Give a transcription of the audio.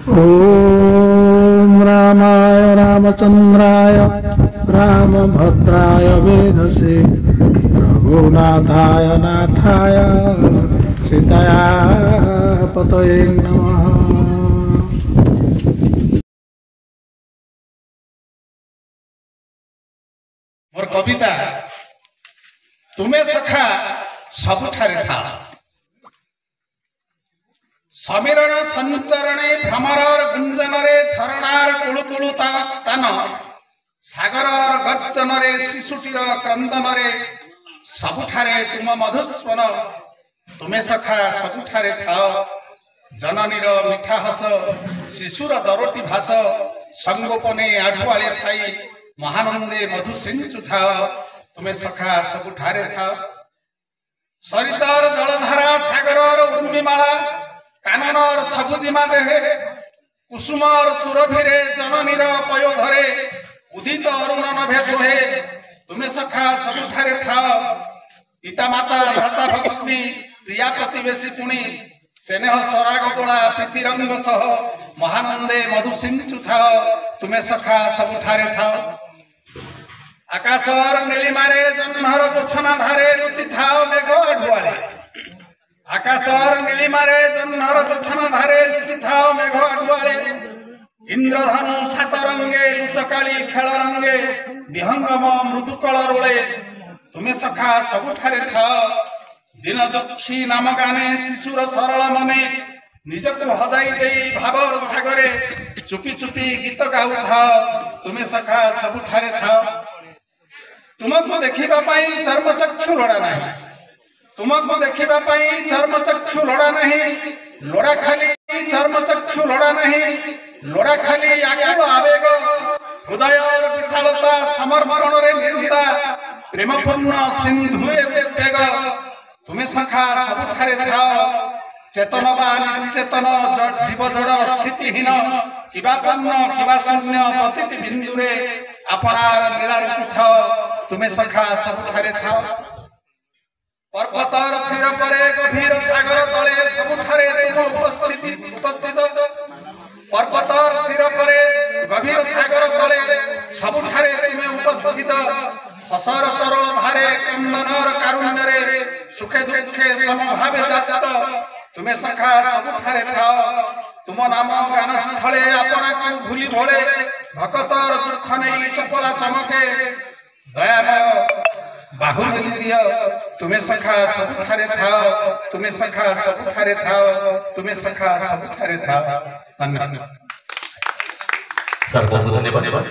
ओम रामाय रामचंद्राय रामभद्राय वेधसे रघुनाथाय नाथाय सीताया पतये नमः। मोर कविता तुम्हें सखा सबुठारे था समीरण संचरणे भ्रमरर गुंजनरे झरणार कुळुकुळु तान सागरर गर्जनरे शिशुटीर क्रंदनरे सबुठारे तुम मधुस्वन तुम्हें सखा सबुठारे था जननीर मिठा हस शिशुर दरोटी भास संगोपने आठुआले थाई महानंदे मधु सिंचु था तुम्हें सखा सबुठारे था सरितार जलधारा सागरर उर्मिमाला काननर सबुजिमा देहे कुसुमर सुरभिरे जननीर पयोधरे उदित अरुण नभे सोहे तुम्हें सखा सबुठारे था पिता माता भ्राता भगिनी प्रिया प्रतिवेशी पुणी स्नेह सराग गोला प्रीतिरंग सह महानंदे मधु सिंचु था तुम्हें सखा सबुठारे था आकाशर नीलिमारे जन्मर जोछना धारे रुचि था मेघ अढुआले आकाशर नीलिमारे जन्मर जोछना धारे रुचि था मेघ अढुआले इंद्रधनु सातरंगे लुचकाली खेल रंगे विहंगम मृदुकल रोले तुम्हें सखा सबुठारे था दिन दुखी नाम गाने शिशुर सरल मने निजक हजाई दे भावर सागरे चुपी चुपी गीत गाऊ था तुम्हें सखा सबुठारे था तुमको देखिबा पाई चर्मचक्षु लोड़ा नहीं तुमको देखिबा पाई चर्मचक्षु लोड़ा नहीं लोड़ा खाली चर्मचक्षु लोड़ा नहीं लोड़ा खाली आगो आवेग हृदय विशालता समर्पण रे निर्मिता प्रेमपूर्ण सिंधुए वेग तुम्हें सखा सबुठारे था चेतन बा निश्चेतन जीव जड़ स्थितिहीन किबा पूर्ण किबा शून्य प्रतिति बिंदुरे अपनार लीला ऋतु तुम्हें सखा सबुठारे था पर्वतर शिर परे गभीर सागर तले सबुठारे तुम उपस्थित पर्वतर शिर परे गभीर सागर तले सबुठारे तुम उपस्थित हसर तरल धारे क्रंदनर कारुण्यरे सुखे दुखे समभावे दत्त तुम्हें सखा सबुठारे था तुम नाम गान स्थले अपना को भूली भोले भक्तर दुख नहीं चपला चमके दयामय बाहुबली दिया तुम्हें सखा सबुठारे था तुम्हें सखा सबुठारे था तुम्हें सखा सबुठारे था। धन्यवाद सर, बहुत धन्यवाद।